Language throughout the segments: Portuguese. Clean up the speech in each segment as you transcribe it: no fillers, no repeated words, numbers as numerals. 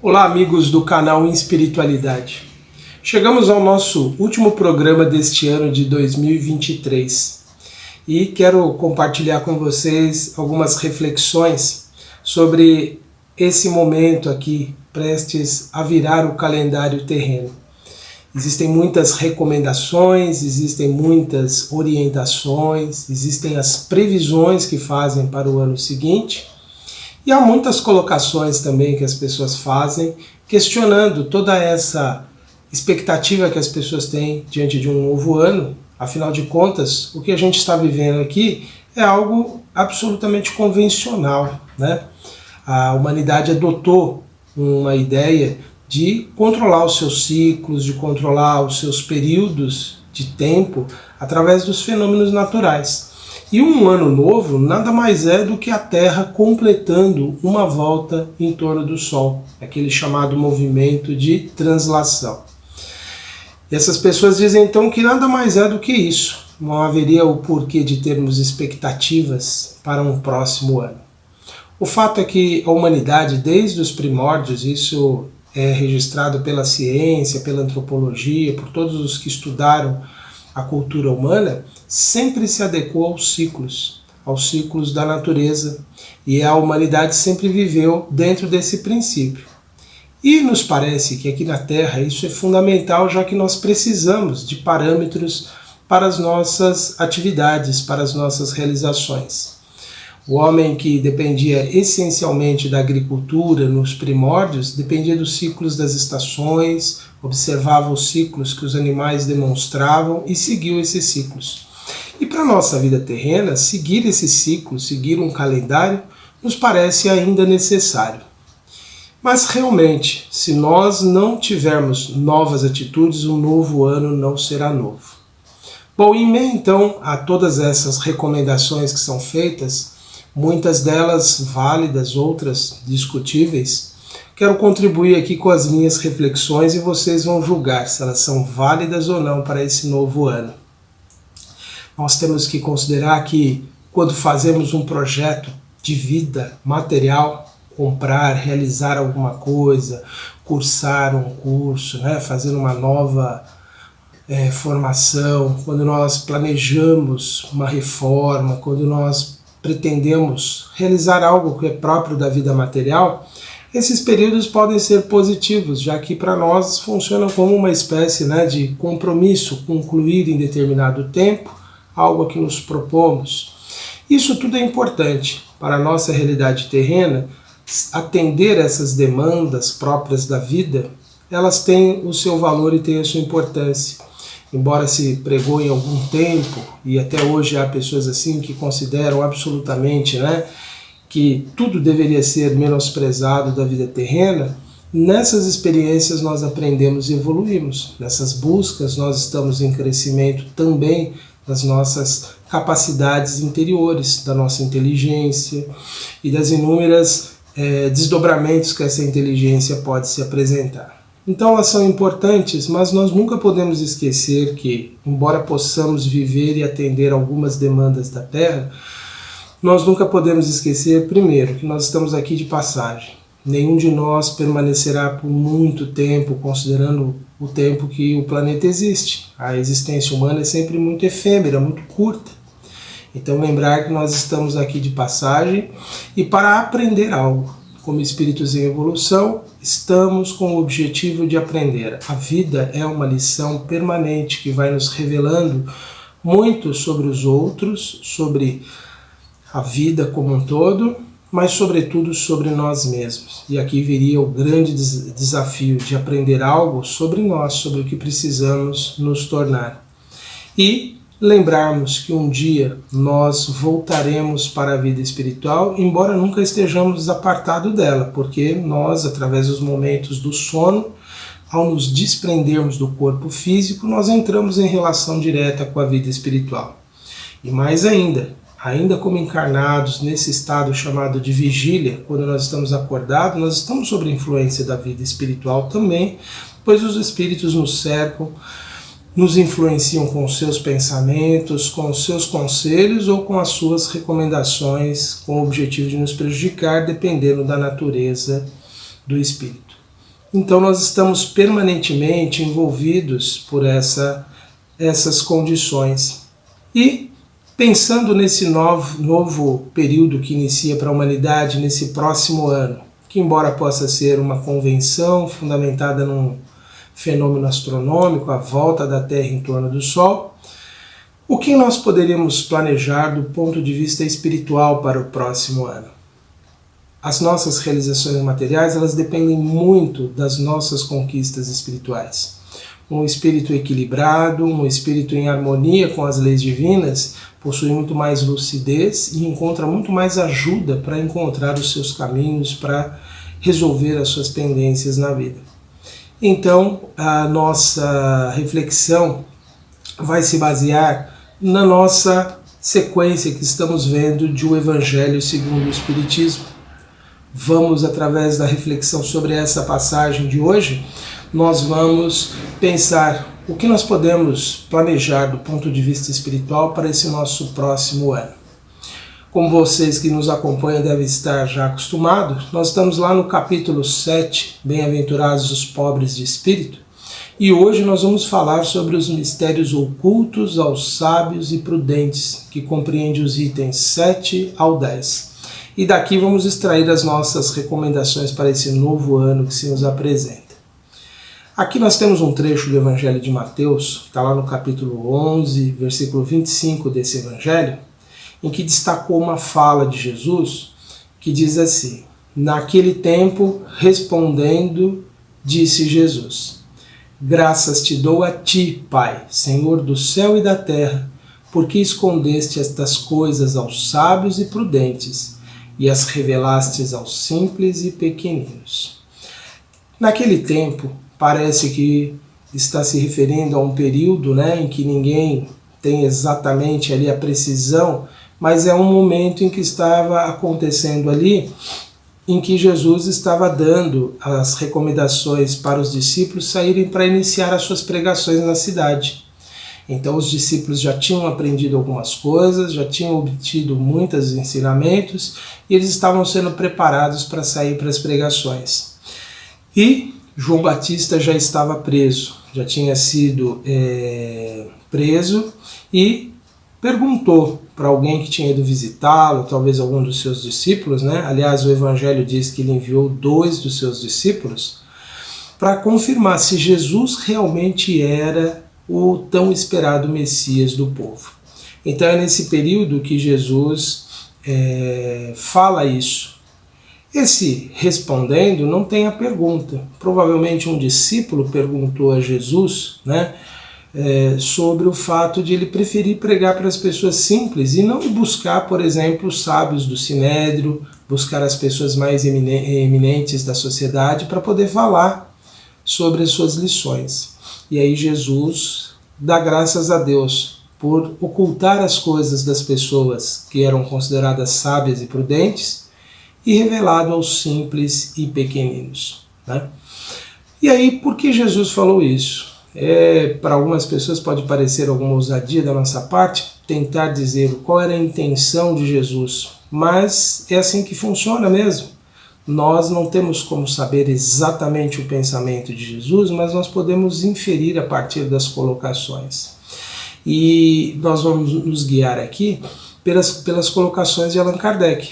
Olá, amigos do canal Espiritualidade. Chegamos ao nosso último programa deste ano de 2023 e quero compartilhar com vocês algumas reflexões sobre esse momento aqui, prestes a virar o calendário terreno. Existem muitas recomendações, existem muitas orientações, existem as previsões que fazem para o ano seguinte e há muitas colocações também que as pessoas fazem questionando toda essa expectativa que as pessoas têm diante de um novo ano. Afinal de contas, o que a gente está vivendo aqui é algo absolutamente convencional, né? A humanidade adotou uma ideia de controlar os seus ciclos, de controlar os seus períodos de tempo através dos fenômenos naturais. E um ano novo nada mais é do que a Terra completando uma volta em torno do Sol, aquele chamado movimento de translação. E essas pessoas dizem então que nada mais é do que isso, não haveria o porquê de termos expectativas para um próximo ano. O fato é que a humanidade, desde os primórdios, isso é registrado pela ciência, pela antropologia, por todos os que estudaram a cultura humana, sempre se adequou aos ciclos da natureza, e a humanidade sempre viveu dentro desse princípio. E nos parece que aqui na Terra isso é fundamental, já que nós precisamos de parâmetros para as nossas atividades, para as nossas realizações. O homem que dependia essencialmente da agricultura nos primórdios, dependia dos ciclos das estações, observava os ciclos que os animais demonstravam e seguiu esses ciclos. E para a nossa vida terrena, seguir esse ciclo, seguir um calendário, nos parece ainda necessário. Mas realmente, se nós não tivermos novas atitudes, um novo ano não será novo. Bom, em meio então a todas essas recomendações que são feitas, muitas delas válidas, outras discutíveis, quero contribuir aqui com as minhas reflexões e vocês vão julgar se elas são válidas ou não para esse novo ano. Nós temos que considerar que quando fazemos um projeto de vida material, comprar, realizar alguma coisa, cursar um curso, né, fazer uma nova formação, quando nós planejamos uma reforma, quando nós pretendemos realizar algo que é próprio da vida material, esses períodos podem ser positivos, já que para nós funcionam como uma espécie, né, de compromisso, concluir em determinado tempo algo a que nos propomos. Isso tudo é importante para a nossa realidade terrena. Atender essas demandas próprias da vida, elas têm o seu valor e têm a sua importância. Embora se pregou em algum tempo, e até hoje há pessoas assim que consideram absolutamente, né, que tudo deveria ser menosprezado da vida terrena, nessas experiências nós aprendemos e evoluímos. Nessas buscas nós estamos em crescimento também das nossas capacidades interiores, da nossa inteligência e das inúmeras desdobramentos que essa inteligência pode se apresentar. Então elas são importantes, mas nós nunca podemos esquecer que, embora possamos viver e atender algumas demandas da Terra, nós nunca podemos esquecer, primeiro, que nós estamos aqui de passagem. Nenhum de nós permanecerá por muito tempo, considerando o tempo que o planeta existe. A existência humana é sempre muito efêmera, muito curta. Então lembrar que nós estamos aqui de passagem e para aprender algo. Como espíritos em evolução, estamos com o objetivo de aprender. A vida é uma lição permanente que vai nos revelando muito sobre os outros, sobre a vida como um todo, mas sobretudo sobre nós mesmos. E aqui viria o grande desafio de aprender algo sobre nós, sobre o que precisamos nos tornar. E lembrarmos que um dia nós voltaremos para a vida espiritual, embora nunca estejamos apartados dela, porque nós, através dos momentos do sono, ao nos desprendermos do corpo físico, nós entramos em relação direta com a vida espiritual. E mais ainda como encarnados nesse estado chamado de vigília, quando nós estamos acordados, nós estamos sob a influência da vida espiritual também, pois os espíritos nos cercam, nos influenciam com seus pensamentos, com seus conselhos ou com as suas recomendações, com o objetivo de nos prejudicar, dependendo da natureza do espírito. Então nós estamos permanentemente envolvidos por essas condições. E pensando nesse novo período que inicia para a humanidade nesse próximo ano, que embora possa ser uma convenção fundamentada num fenômeno astronômico, a volta da Terra em torno do Sol, o que nós poderíamos planejar do ponto de vista espiritual para o próximo ano? As nossas realizações materiais, elas dependem muito das nossas conquistas espirituais. Um espírito equilibrado, um espírito em harmonia com as leis divinas, possui muito mais lucidez e encontra muito mais ajuda para encontrar os seus caminhos, para resolver as suas pendências na vida. Então, a nossa reflexão vai se basear na nossa sequência que estamos vendo de O Evangelho segundo o Espiritismo. Vamos, através da reflexão sobre essa passagem de hoje, nós vamos pensar o que nós podemos planejar do ponto de vista espiritual para esse nosso próximo ano. Como vocês que nos acompanham devem estar já acostumados, nós estamos lá no capítulo 7, Bem-aventurados os pobres de espírito, e hoje nós vamos falar sobre os mistérios ocultos aos sábios e prudentes, que compreende os itens 7 ao 10. E daqui vamos extrair as nossas recomendações para esse novo ano que se nos apresenta. Aqui nós temos um trecho do Evangelho de Mateus, está lá no capítulo 11, versículo 25 desse Evangelho, em que destacou uma fala de Jesus que diz assim: naquele tempo, respondendo, disse Jesus: graças te dou a ti, Pai, Senhor do céu e da terra, porque escondeste estas coisas aos sábios e prudentes, e as revelastes aos simples e pequeninos. Naquele tempo, parece que está se referindo a um período, em que ninguém tem exatamente ali a precisão, mas é um momento em que estava acontecendo ali, em que Jesus estava dando as recomendações para os discípulos saírem para iniciar as suas pregações na cidade. Então os discípulos já tinham aprendido algumas coisas, já tinham obtido muitos ensinamentos e eles estavam sendo preparados para sair para as pregações. E João Batista já estava preso, já tinha sido preso e perguntou para alguém que tinha ido visitá-lo, talvez algum dos seus discípulos, Aliás, o Evangelho diz que ele enviou 2 dos seus discípulos para confirmar se Jesus realmente era o tão esperado Messias do povo. Então é nesse período que Jesus fala isso. Esse respondendo não tem a pergunta. Provavelmente um discípulo perguntou a Jesus, sobre o fato de ele preferir pregar para as pessoas simples e não buscar, por exemplo, os sábios do Sinédrio, buscar as pessoas mais eminentes da sociedade para poder falar sobre as suas lições. E aí Jesus dá graças a Deus por ocultar as coisas das pessoas que eram consideradas sábias e prudentes e revelado aos simples e pequeninos. E aí, por que Jesus falou isso? Para algumas pessoas pode parecer alguma ousadia da nossa parte tentar dizer qual era a intenção de Jesus, mas é assim que funciona mesmo. Nós não temos como saber exatamente o pensamento de Jesus, mas nós podemos inferir a partir das colocações. E nós vamos nos guiar aqui pelas colocações de Allan Kardec,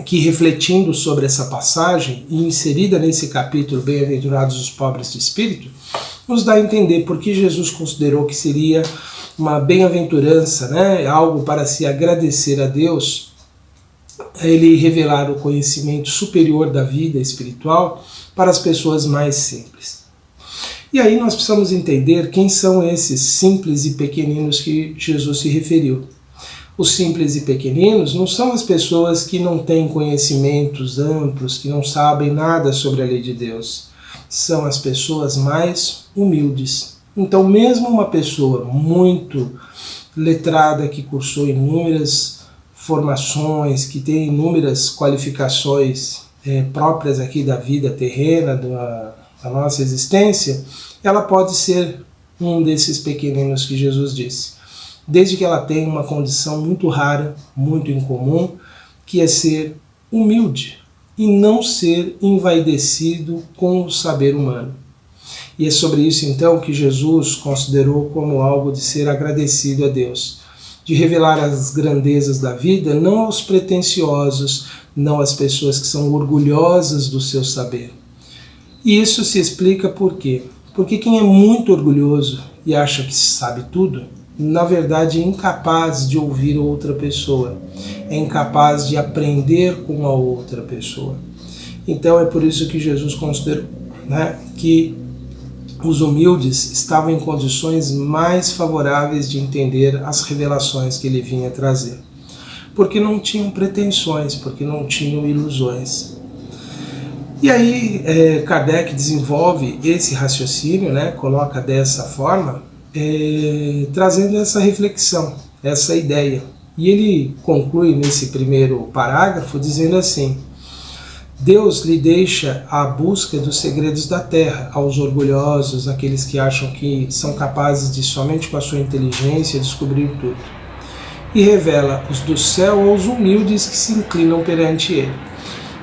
que refletindo sobre essa passagem e inserida nesse capítulo Bem-aventurados os pobres de espírito, nos dá a entender por que Jesus considerou que seria uma bem-aventurança, algo para se agradecer a Deus, ele revelar o conhecimento superior da vida espiritual para as pessoas mais simples. E aí nós precisamos entender quem são esses simples e pequeninos que Jesus se referiu. Os simples e pequeninos não são as pessoas que não têm conhecimentos amplos, que não sabem nada sobre a lei de Deus. São as pessoas mais humildes. Então, mesmo uma pessoa muito letrada, que cursou inúmeras formações, que tem inúmeras qualificações próprias aqui da vida terrena, da nossa existência, ela pode ser um desses pequeninos que Jesus disse. Desde que ela tenha uma condição muito rara, muito incomum, que é ser humilde e não ser envaidecido com o saber humano. E é sobre isso então que Jesus considerou como algo de ser agradecido a Deus, de revelar as grandezas da vida não aos pretensiosos, não às pessoas que são orgulhosas do seu saber. E isso se explica por quê? Porque quem é muito orgulhoso e acha que sabe tudo, na verdade é incapaz de ouvir outra pessoa, é incapaz de aprender com a outra pessoa. Então é por isso que Jesus considerou, que os humildes estavam em condições mais favoráveis de entender as revelações que ele vinha trazer, porque não tinham pretensões, porque não tinham ilusões. E aí Kardec desenvolve esse raciocínio, coloca dessa forma, trazendo essa reflexão, essa ideia. E ele conclui nesse primeiro parágrafo dizendo assim: Deus lhe deixa a busca dos segredos da terra aos orgulhosos, aqueles que acham que são capazes de somente com a sua inteligência descobrir tudo, e revela os do céu aos humildes que se inclinam perante ele.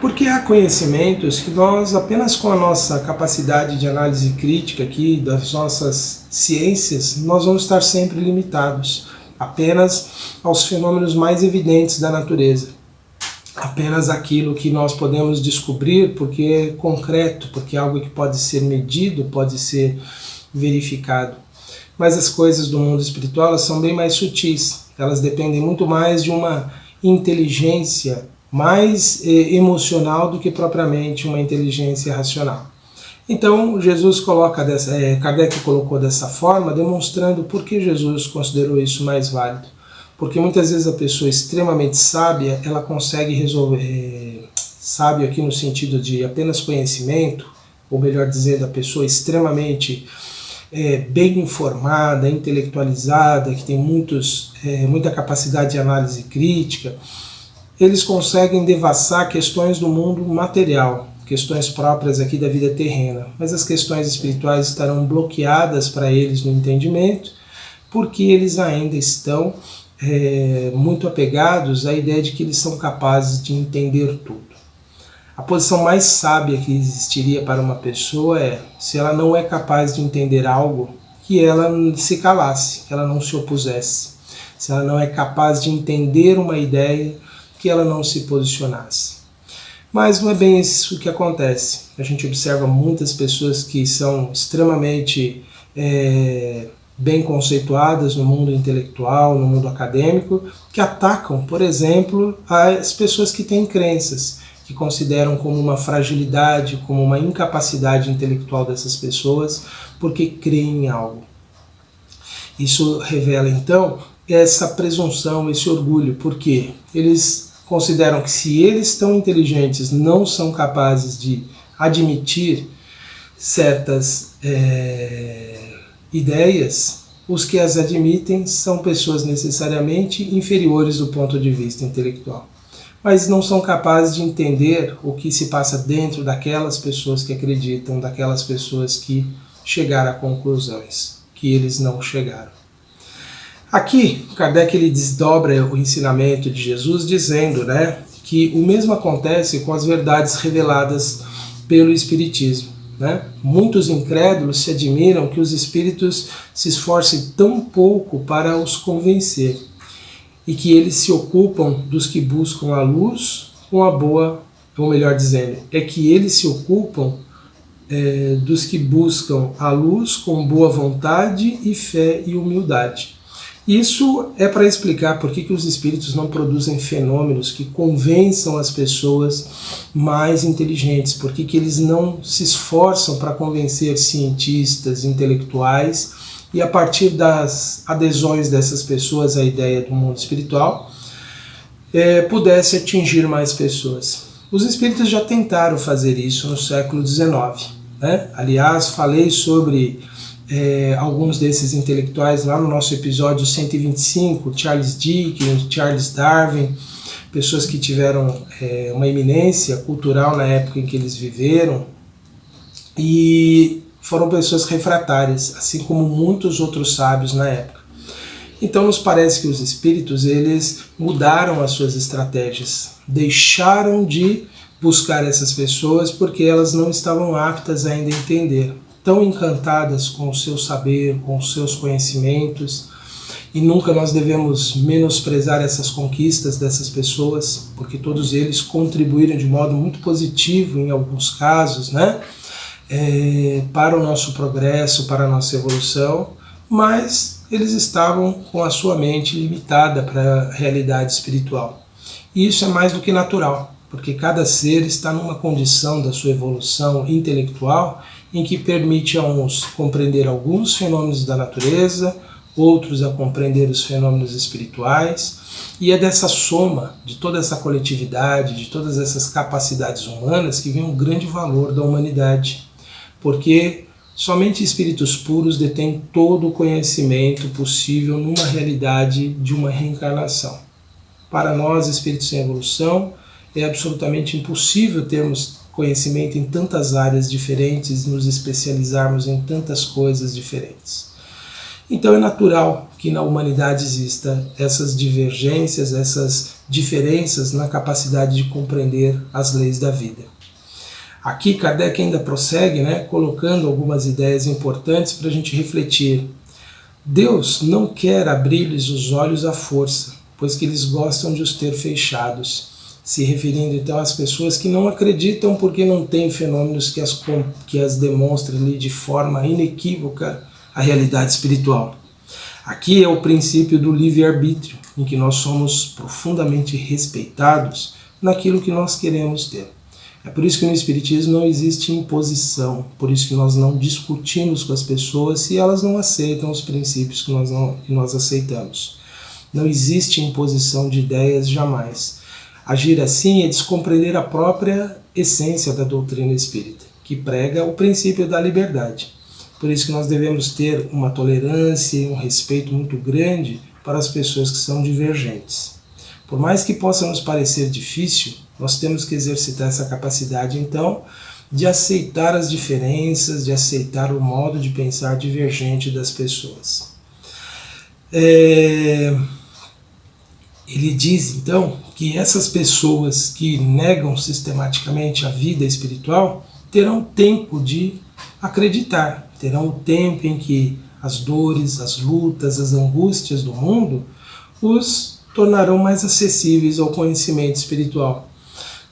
Porque há conhecimentos que nós, apenas com a nossa capacidade de análise crítica aqui, das nossas ciências, nós vamos estar sempre limitados apenas aos fenômenos mais evidentes da natureza. Apenas aquilo que nós podemos descobrir porque é concreto, porque é algo que pode ser medido, pode ser verificado. Mas as coisas do mundo espiritual, elas são bem mais sutis, elas dependem muito mais de uma inteligência mais emocional do que propriamente uma inteligência racional. Então Jesus Kardec colocou dessa forma, demonstrando por que Jesus considerou isso mais válido. Porque muitas vezes a pessoa extremamente sábia, ela consegue resolver, sábio aqui no sentido de apenas conhecimento, ou melhor dizendo, a pessoa extremamente bem informada, intelectualizada, que tem muita capacidade de análise crítica, eles conseguem devassar questões do mundo material, questões próprias aqui da vida terrena, mas as questões espirituais estarão bloqueadas para eles no entendimento, porque eles ainda estão muito apegados à ideia de que eles são capazes de entender tudo. A posição mais sábia que existiria para uma pessoa é, se ela não é capaz de entender algo, que ela se calasse, que ela não se opusesse. Se ela não é capaz de entender uma ideia, que ela não se posicionasse. Mas não é bem isso que acontece. A gente observa muitas pessoas que são extremamente bem conceituadas no mundo intelectual, no mundo acadêmico, que atacam, por exemplo, as pessoas que têm crenças, que consideram como uma fragilidade, como uma incapacidade intelectual dessas pessoas, porque creem em algo. Isso revela, então, essa presunção, esse orgulho, porque eles consideram que se eles tão inteligentes não são capazes de admitir certas ideias, os que as admitem são pessoas necessariamente inferiores do ponto de vista intelectual. Mas não são capazes de entender o que se passa dentro daquelas pessoas que acreditam, daquelas pessoas que chegaram a conclusões que eles não chegaram. Aqui, Kardec ele desdobra o ensinamento de Jesus dizendo que o mesmo acontece com as verdades reveladas pelo Espiritismo. Muitos incrédulos se admiram que os espíritos se esforcem tão pouco para os convencer e que eles se ocupam dos que buscam a luz com a boa, ou melhor dizendo, é que eles se ocupam dos que buscam a luz com boa vontade e fé e humildade. Isso é para explicar por que os espíritos não produzem fenômenos que convençam as pessoas mais inteligentes, por que eles não se esforçam para convencer cientistas, intelectuais, e a partir das adesões dessas pessoas à ideia do mundo espiritual, pudesse atingir mais pessoas. Os espíritos já tentaram fazer isso no século XIX. Aliás, falei sobre alguns desses intelectuais lá no nosso episódio 125, Charles Dickens, Charles Darwin, pessoas que tiveram uma eminência cultural na época em que eles viveram e foram pessoas refratárias, assim como muitos outros sábios na época. Então nos parece que os espíritos eles mudaram as suas estratégias, deixaram de buscar essas pessoas porque elas não estavam aptas ainda a entender, tão encantadas com o seu saber, com os seus conhecimentos, e nunca nós devemos menosprezar essas conquistas dessas pessoas, porque todos eles contribuíram de modo muito positivo em alguns casos, né? Para o nosso progresso, para a nossa evolução, mas eles estavam com a sua mente limitada para a realidade espiritual. E isso é mais do que natural, porque cada ser está numa condição da sua evolução intelectual em que permite a uns compreender alguns fenômenos da natureza, outros a compreender os fenômenos espirituais, e é dessa soma, de toda essa coletividade, de todas essas capacidades humanas que vem um grande valor da humanidade, porque somente espíritos puros detêm todo o conhecimento possível numa realidade de uma reencarnação. Para nós, espíritos em evolução, é absolutamente impossível termos conhecimento em tantas áreas diferentes, nos especializarmos em tantas coisas diferentes. Então é natural que na humanidade exista essas divergências, essas diferenças na capacidade de compreender as leis da vida. Aqui Kardec ainda prossegue, colocando algumas ideias importantes para a gente refletir. Deus não quer abrir-lhes os olhos à força, pois que eles gostam de os ter fechados, se referindo então às pessoas que não acreditam porque não têm fenômenos que as demonstrem ali de forma inequívoca a realidade espiritual. Aqui é o princípio do livre-arbítrio, em que nós somos profundamente respeitados naquilo que nós queremos ter. É por isso que no Espiritismo não existe imposição, por isso que nós não discutimos com as pessoas se elas não aceitam os princípios que nós aceitamos. Não existe imposição de ideias jamais. Agir assim é descompreender a própria essência da doutrina espírita, que prega o princípio da liberdade. Por isso que nós devemos ter uma tolerância e um respeito muito grande para as pessoas que são divergentes. Por mais que possa nos parecer difícil, nós temos que exercitar essa capacidade, então, de aceitar as diferenças, de aceitar o modo de pensar divergente das pessoas. Ele diz, então, que essas pessoas que negam sistematicamente a vida espiritual terão tempo de acreditar, terão o tempo em que as dores, as lutas, as angústias do mundo os tornarão mais acessíveis ao conhecimento espiritual.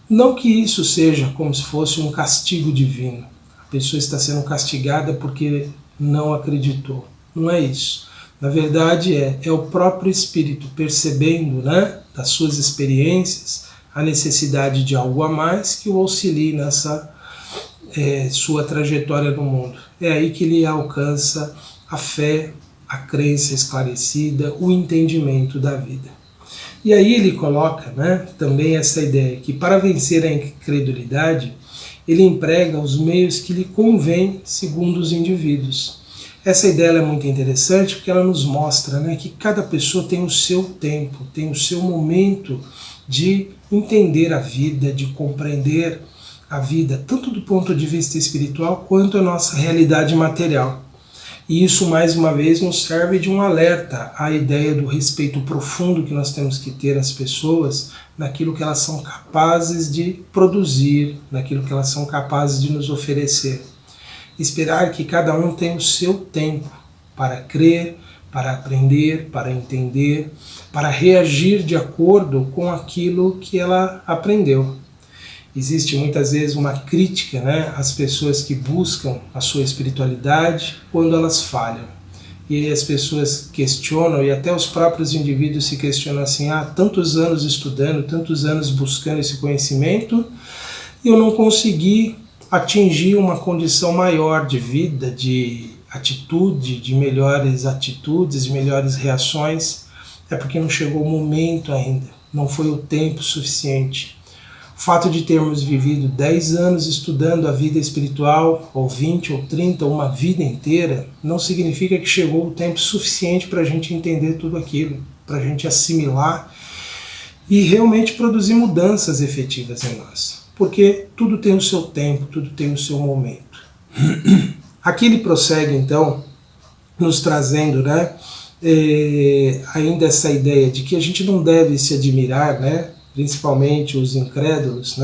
Não que isso seja como se fosse um castigo divino. A pessoa está sendo castigada porque não acreditou. Não é isso. Na verdade é o próprio espírito percebendo, das suas experiências, a necessidade de algo a mais que o auxilie nessa sua trajetória no mundo. É aí que ele alcança a fé, a crença esclarecida, o entendimento da vida. E aí ele coloca também essa ideia que para vencer a incredulidade, ele emprega os meios que lhe convém segundo os indivíduos. Essa ideia é muito interessante porque ela nos mostra que cada pessoa tem o seu tempo, tem o seu momento de entender a vida, de compreender a vida, tanto do ponto de vista espiritual quanto a nossa realidade material. E isso, mais uma vez, nos serve de um alerta à ideia do respeito profundo que nós temos que ter às pessoas naquilo que elas são capazes de produzir, naquilo que elas são capazes de nos oferecer. Esperar que cada um tenha o seu tempo para crer, para aprender, para entender, para reagir de acordo com aquilo que ela aprendeu. Existe muitas vezes uma crítica às pessoas que buscam a sua espiritualidade quando elas falham. E as pessoas questionam, e até os próprios indivíduos se questionam assim, tantos anos estudando, tantos anos buscando esse conhecimento, e eu não consegui atingir uma condição maior de vida, de atitude, de melhores atitudes, de melhores reações. É porque não chegou o momento ainda, não foi o tempo suficiente. O fato de termos vivido 10 anos estudando a vida espiritual, ou 20 ou 30, uma vida inteira, não significa que chegou o tempo suficiente para a gente entender tudo aquilo, para a gente assimilar e realmente produzir mudanças efetivas em nós. Porque tudo tem o seu tempo, tudo tem o seu momento. Aqui ele prossegue então, nos trazendo ainda essa ideia de que a gente não deve se admirar, principalmente os incrédulos,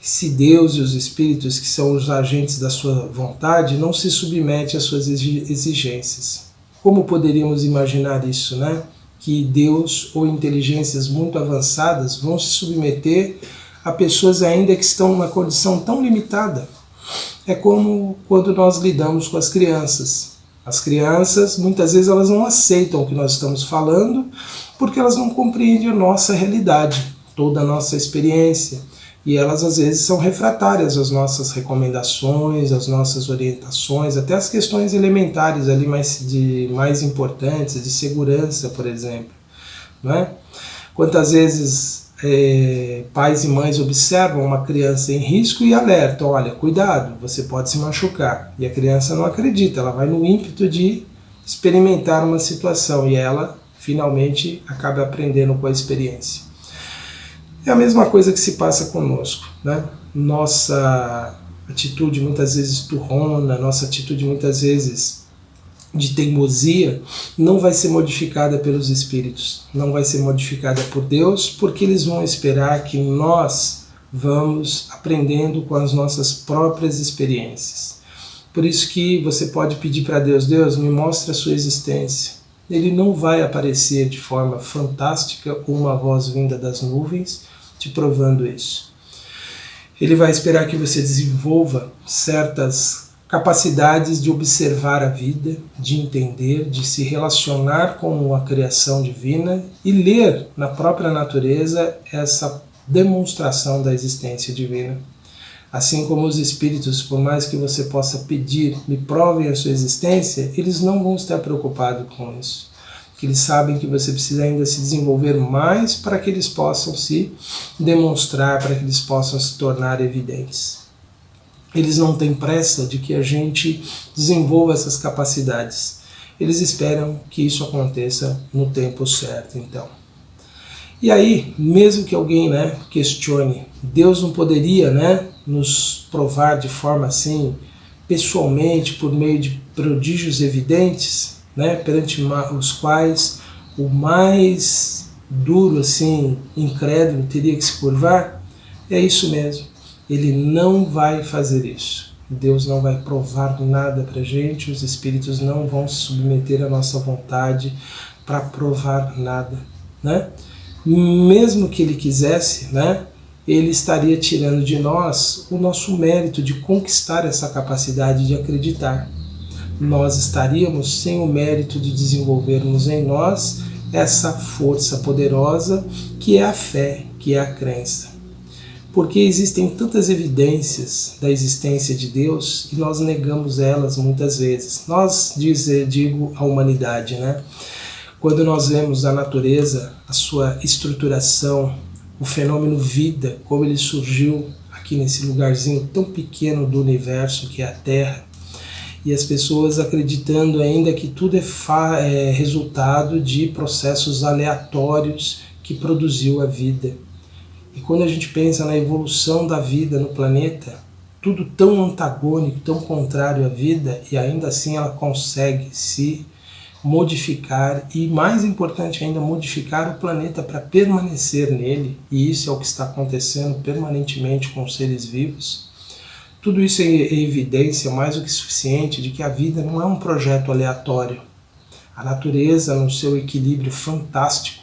se Deus e os espíritos, que são os agentes da sua vontade, não se submete às suas exigências. Como poderíamos imaginar isso, né? Que Deus ou inteligências muito avançadas vão se submeter a pessoas ainda que estão numa condição tão limitada. É como quando nós lidamos com as crianças. As crianças, muitas vezes, elas não aceitam o que nós estamos falando porque elas não compreendem a nossa realidade, toda a nossa experiência. E elas, às vezes, são refratárias às nossas recomendações, às nossas orientações, até as questões elementares ali mais importantes, de segurança, por exemplo. Não é? Quantas vezes pais e mães observam uma criança em risco e alertam, olha, cuidado, você pode se machucar. E a criança não acredita, ela vai no ímpeto de experimentar uma situação e ela, finalmente, acaba aprendendo com a experiência. É a mesma coisa que se passa conosco, né? Nossa atitude muitas vezes turrona, nossa atitude muitas vezes de teimosia não vai ser modificada pelos espíritos, não vai ser modificada por Deus, porque eles vão esperar que nós vamos aprendendo com as nossas próprias experiências. Por isso que você pode pedir para Deus, Deus, me mostre a sua existência. Ele não vai aparecer de forma fantástica com uma voz vinda das nuvens, te provando isso. Ele vai esperar que você desenvolva certas capacidades de observar a vida, de entender, de se relacionar com a criação divina e ler na própria natureza essa demonstração da existência divina. Assim como os espíritos, por mais que você possa pedir, me provem a sua existência, eles não vão estar preocupados com isso. Que eles sabem que você precisa ainda se desenvolver mais para que eles possam se demonstrar, para que eles possam se tornar evidentes. Eles não têm pressa de que a gente desenvolva essas capacidades. Eles esperam que isso aconteça no tempo certo, então. E aí, mesmo que alguém questione, Deus não poderia nos provar de forma assim, pessoalmente, por meio de prodígios evidentes, perante os quais o mais duro, assim, incrédulo, teria que se curvar? É isso mesmo. Ele não vai fazer isso. Deus não vai provar nada para a gente, os espíritos não vão se submeter à nossa vontade para provar nada. Mesmo que ele quisesse, ele estaria tirando de nós o nosso mérito de conquistar essa capacidade de acreditar. Nós estaríamos sem o mérito de desenvolvermos em nós essa força poderosa que é a fé, que é a crença. Porque existem tantas evidências da existência de Deus e nós negamos elas muitas vezes. Nós, digo a humanidade, Quando nós vemos a natureza, a sua estruturação, o fenômeno vida, como ele surgiu aqui nesse lugarzinho tão pequeno do universo que é a Terra, e as pessoas acreditando ainda que tudo é resultado de processos aleatórios que produziu a vida. E quando a gente pensa na evolução da vida no planeta, tudo tão antagônico, tão contrário à vida, e ainda assim ela consegue se modificar e, mais importante ainda, modificar o planeta para permanecer nele, e isso é o que está acontecendo permanentemente com os seres vivos. Tudo isso é evidência mais do que suficiente de que a vida não é um projeto aleatório. A natureza, no seu equilíbrio fantástico,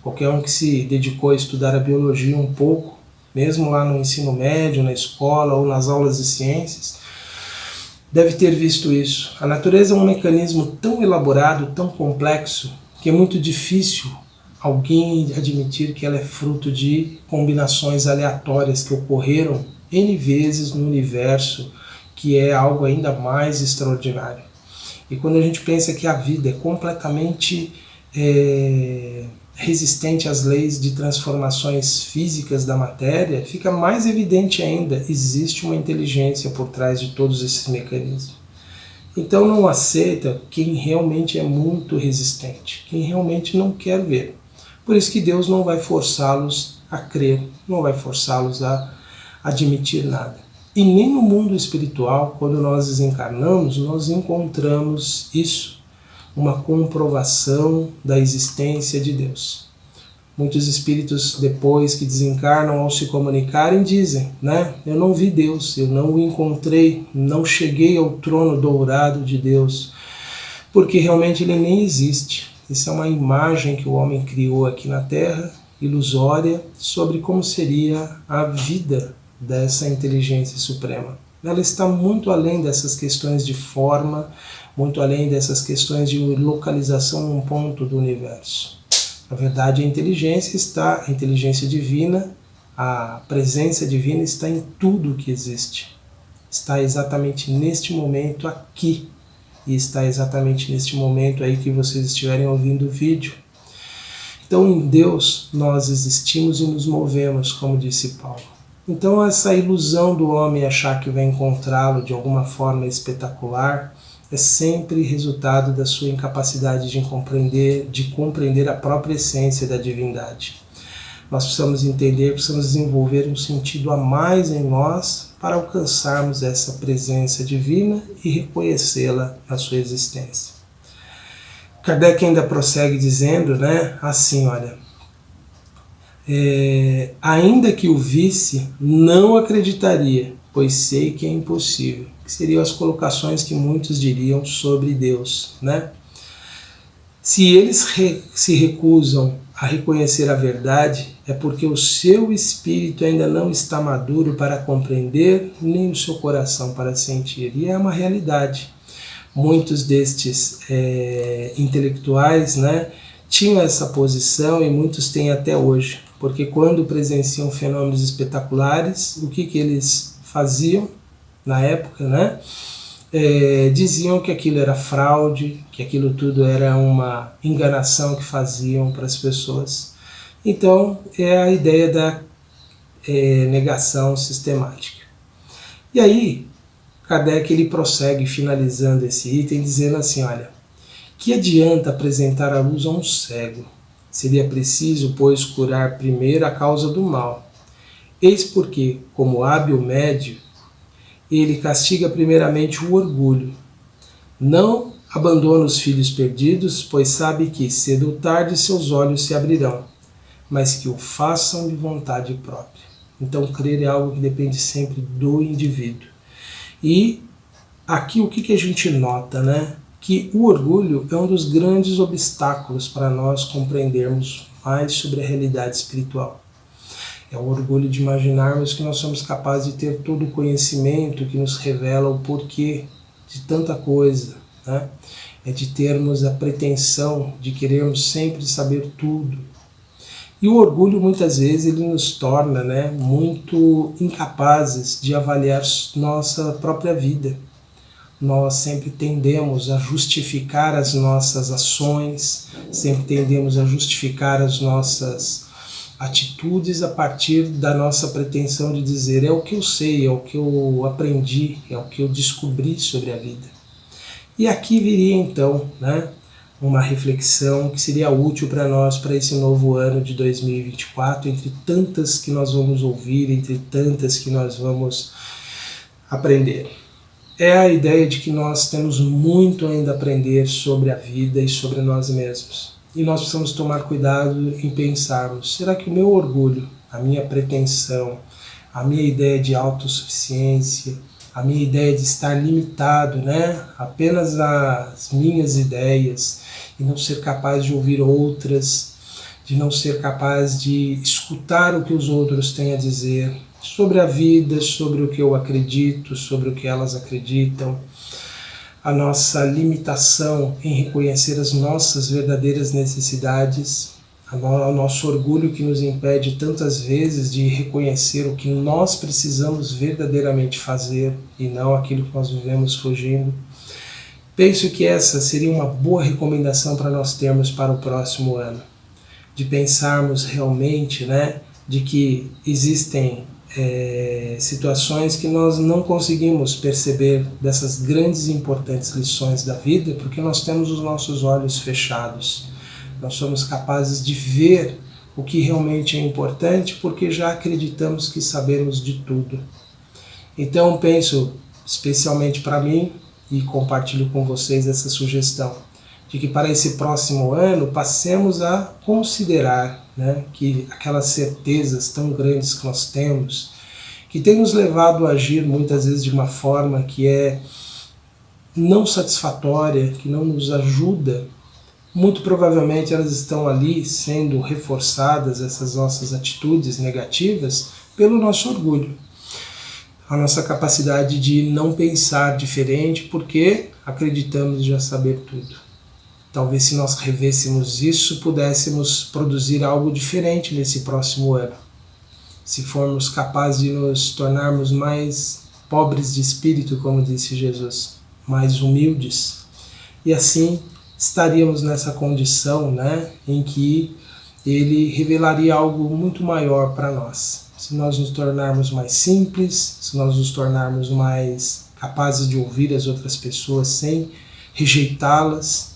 qualquer um que se dedicou a estudar a biologia um pouco, mesmo lá no ensino médio, na escola ou nas aulas de ciências, deve ter visto isso. A natureza é um mecanismo tão elaborado, tão complexo, que é muito difícil alguém admitir que ela é fruto de combinações aleatórias que ocorreram N vezes no universo, que é algo ainda mais extraordinário. E quando a gente pensa que a vida é completamente resistente às leis de transformações físicas da matéria, fica mais evidente ainda, existe uma inteligência por trás de todos esses mecanismos. Então não aceita quem realmente é muito resistente, quem realmente não quer ver. Por isso que Deus não vai forçá-los a crer, não vai forçá-los a admitir nada. E nem no mundo espiritual, quando nós desencarnamos, nós encontramos isso, uma comprovação da existência de Deus. Muitos espíritos, depois que desencarnam, ao se comunicarem, dizem, né? Eu não vi Deus, eu não o encontrei, não cheguei ao trono dourado de Deus, porque realmente ele nem existe. Isso é uma imagem que o homem criou aqui na Terra, ilusória, sobre como seria a vida dessa inteligência suprema. Ela está muito além dessas questões de forma, muito além dessas questões de localização num ponto do universo. Na verdade, a inteligência divina, a presença divina está em tudo que existe. Está exatamente neste momento aqui. E está exatamente neste momento aí que vocês estiverem ouvindo o vídeo. Então, em Deus, nós existimos e nos movemos, como disse Paulo. Então, essa ilusão do homem achar que vai encontrá-lo de alguma forma espetacular é sempre resultado da sua incapacidade de compreender a própria essência da divindade. Nós precisamos entender, precisamos desenvolver um sentido a mais em nós para alcançarmos essa presença divina e reconhecê-la na sua existência. Kardec ainda prossegue dizendo, né, assim, olha, ainda que o visse, não acreditaria, pois sei que é impossível. Que seriam as colocações que muitos diriam sobre Deus, né? Se eles se recusam a reconhecer a verdade, é porque o seu espírito ainda não está maduro para compreender, nem o seu coração para sentir. E é uma realidade. Muitos destes intelectuais, né, tinham essa posição e muitos têm até hoje. Porque quando presenciam fenômenos espetaculares, o que eles faziam na época, né? Diziam que aquilo era fraude, que aquilo tudo era uma enganação que faziam para as pessoas. Então, é a ideia da negação sistemática. E aí, Kardec ele prossegue finalizando esse item dizendo assim, olha, que adianta apresentar a luz a um cego? Seria preciso, pois, curar primeiro a causa do mal. Eis porque, como hábil médio, ele castiga primeiramente o orgulho. Não abandona os filhos perdidos, pois sabe que, cedo ou tarde, seus olhos se abrirão, mas que o façam de vontade própria. Então, crer é algo que depende sempre do indivíduo. E aqui o que a gente nota, né? Que o orgulho é um dos grandes obstáculos para nós compreendermos mais sobre a realidade espiritual. É o orgulho de imaginarmos que nós somos capazes de ter todo o conhecimento que nos revela o porquê de tanta coisa, né? É de termos a pretensão de querermos sempre saber tudo. E o orgulho muitas vezes ele nos torna, né, muito incapazes de avaliar nossa própria vida. Nós sempre tendemos a justificar as nossas ações, sempre tendemos a justificar as nossas atitudes a partir da nossa pretensão de dizer é o que eu sei, é o que eu aprendi, é o que eu descobri sobre a vida. E aqui viria então, né, uma reflexão que seria útil para nós para esse novo ano de 2024, entre tantas que nós vamos ouvir, entre tantas que nós vamos aprender. É a ideia de que nós temos muito ainda a aprender sobre a vida e sobre nós mesmos. E nós precisamos tomar cuidado em pensarmos, será que o meu orgulho, a minha pretensão, a minha ideia de autossuficiência, a minha ideia de estar limitado, né, apenas às minhas ideias e não ser capaz de ouvir outras, de não ser capaz de escutar o que os outros têm a dizer sobre a vida, sobre o que eu acredito, sobre o que elas acreditam, a nossa limitação em reconhecer as nossas verdadeiras necessidades, o nosso orgulho que nos impede tantas vezes de reconhecer o que nós precisamos verdadeiramente fazer e não aquilo que nós vivemos fugindo. Penso que essa seria uma boa recomendação para nós termos para o próximo ano, de pensarmos realmente, né, de que existem situações que nós não conseguimos perceber dessas grandes e importantes lições da vida porque nós temos os nossos olhos fechados. Nós somos capazes de ver o que realmente é importante porque já acreditamos que sabemos de tudo. Então penso, especialmente para mim, e compartilho com vocês essa sugestão, de que para esse próximo ano passemos a considerar, né? Que aquelas certezas tão grandes que nós temos, que tem nos levado a agir muitas vezes de uma forma que é não satisfatória, que não nos ajuda, muito provavelmente elas estão ali sendo reforçadas, essas nossas atitudes negativas, pelo nosso orgulho. A nossa capacidade de não pensar diferente porque acreditamos já saber tudo. Talvez se nós revêssemos isso, pudéssemos produzir algo diferente nesse próximo ano. Se formos capazes de nos tornarmos mais pobres de espírito, como disse Jesus, mais humildes, e assim estaríamos nessa condição, né, em que ele revelaria algo muito maior para nós. Se nós nos tornarmos mais simples, se nós nos tornarmos mais capazes de ouvir as outras pessoas sem rejeitá-las,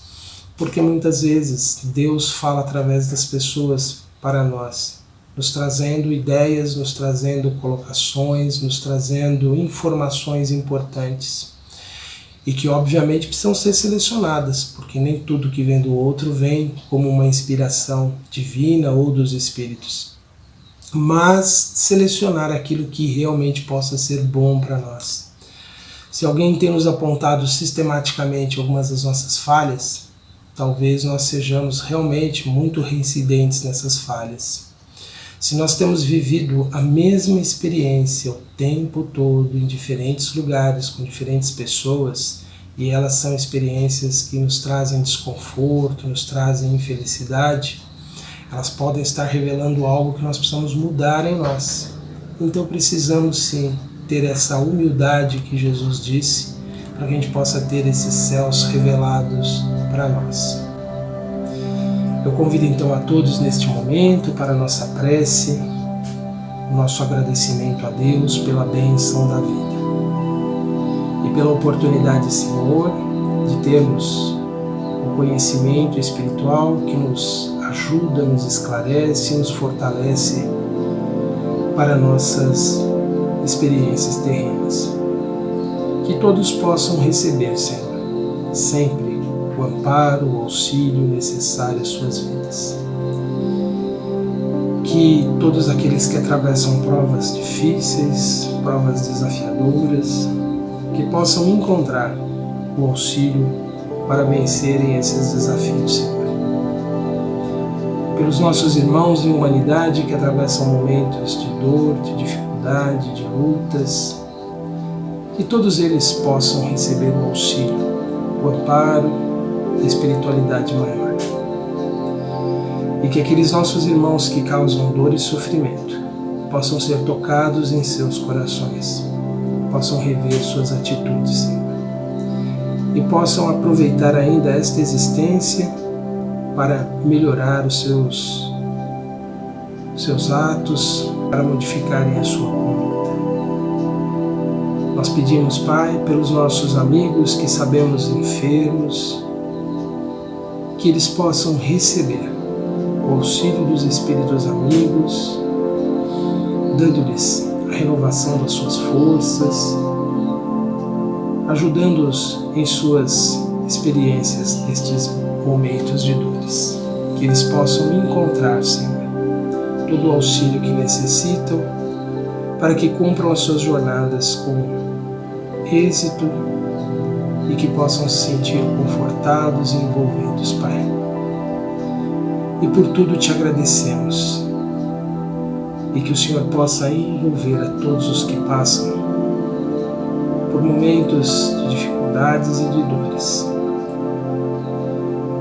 porque muitas vezes Deus fala através das pessoas para nós, nos trazendo ideias, nos trazendo colocações, nos trazendo informações importantes e que obviamente precisam ser selecionadas, porque nem tudo que vem do outro vem como uma inspiração divina ou dos Espíritos. Mas selecionar aquilo que realmente possa ser bom para nós. Se alguém tem nos apontado sistematicamente algumas das nossas falhas, talvez nós sejamos realmente muito reincidentes nessas falhas. Se nós temos vivido a mesma experiência o tempo todo, em diferentes lugares, com diferentes pessoas, e elas são experiências que nos trazem desconforto, nos trazem infelicidade, elas podem estar revelando algo que nós precisamos mudar em nós. Então precisamos sim ter essa humildade que Jesus disse, para que a gente possa ter esses céus revelados para nós. Eu convido então a todos neste momento para a nossa prece, o nosso agradecimento a Deus pela bênção da vida e pela oportunidade, Senhor, de termos o conhecimento espiritual que nos ajuda, nos esclarece, nos fortalece para nossas experiências terrenas. Que todos possam receber, Senhor, sempre o amparo, o auxílio necessário às suas vidas. Que todos aqueles que atravessam provas difíceis, provas desafiadoras, que possam encontrar o auxílio para vencerem esses desafios, Senhor. Pelos nossos irmãos em humanidade que atravessam momentos de dor, de dificuldade, de lutas, que todos eles possam receber o auxílio, o amparo da espiritualidade maior. E que aqueles nossos irmãos que causam dor e sofrimento possam ser tocados em seus corações, possam rever suas atitudes, Senhor, e possam aproveitar ainda esta existência para melhorar os seus atos, para modificarem a sua conduta. Nós pedimos, Pai, pelos nossos amigos que sabemos enfermos, que eles possam receber o auxílio dos Espíritos amigos, dando-lhes a renovação das suas forças, ajudando-os em suas experiências nestes momentos de dores. Que eles possam encontrar, Senhor, todo o auxílio que necessitam para que cumpram as suas jornadas com êxito e que possam se sentir confortados e envolvidos, Pai. E por tudo te agradecemos. E que o Senhor possa envolver a todos os que passam por momentos de dificuldades e de dores.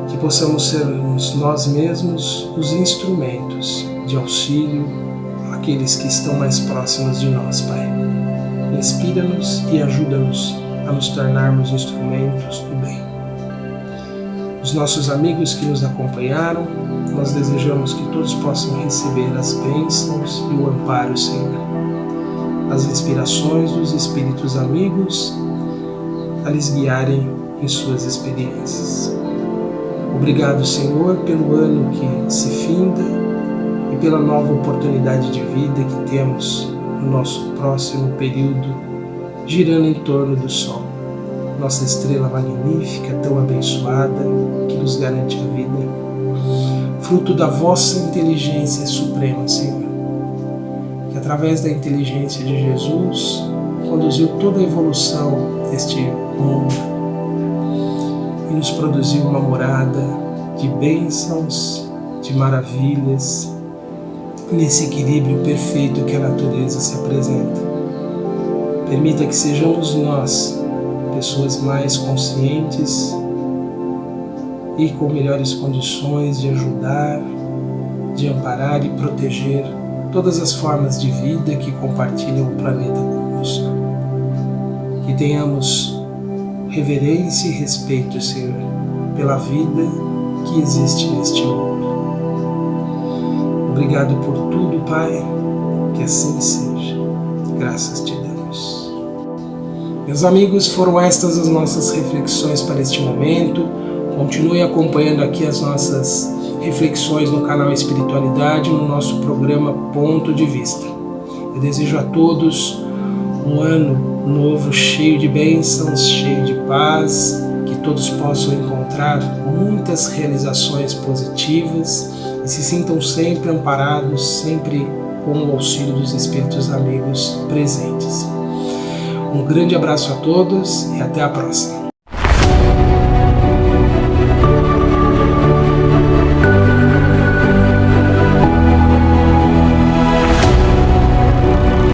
Que possamos sermos nós mesmos os instrumentos de auxílio àqueles que estão mais próximos de nós, Pai. Inspira-nos e ajuda-nos a nos tornarmos instrumentos do bem. Os nossos amigos que nos acompanharam, nós desejamos que todos possam receber as bênçãos e o amparo, Senhor, as inspirações dos Espíritos amigos a lhes guiarem em suas experiências. Obrigado, Senhor, pelo ano que se finda e pela nova oportunidade de vida que temos no nosso próximo período, girando em torno do Sol, nossa estrela magnífica, tão abençoada, que nos garante a vida. fruto da vossa inteligência suprema, Senhor, que através da inteligência de Jesus conduziu toda a evolução deste mundo e nos produziu uma morada de bênçãos, de maravilhas, nesse equilíbrio perfeito que a natureza se apresenta. Permita que sejamos nós pessoas mais conscientes e com melhores condições de ajudar, de amparar e proteger todas as formas de vida que compartilham o planeta conosco. Que tenhamos reverência e respeito, Senhor, pela vida que existe neste mundo. Obrigado por tudo, Pai, que assim seja. Graças te damos. Meus amigos, foram estas as nossas reflexões para este momento. Continue acompanhando aqui as nossas reflexões no canal Espiritualidade, no nosso programa Ponto de Vista. Eu desejo a todos um ano novo cheio de bênçãos, cheio de paz, que todos possam encontrar muitas realizações positivas e se sintam sempre amparados, sempre com o auxílio dos Espíritos amigos presentes. Um grande abraço a todos e até a próxima.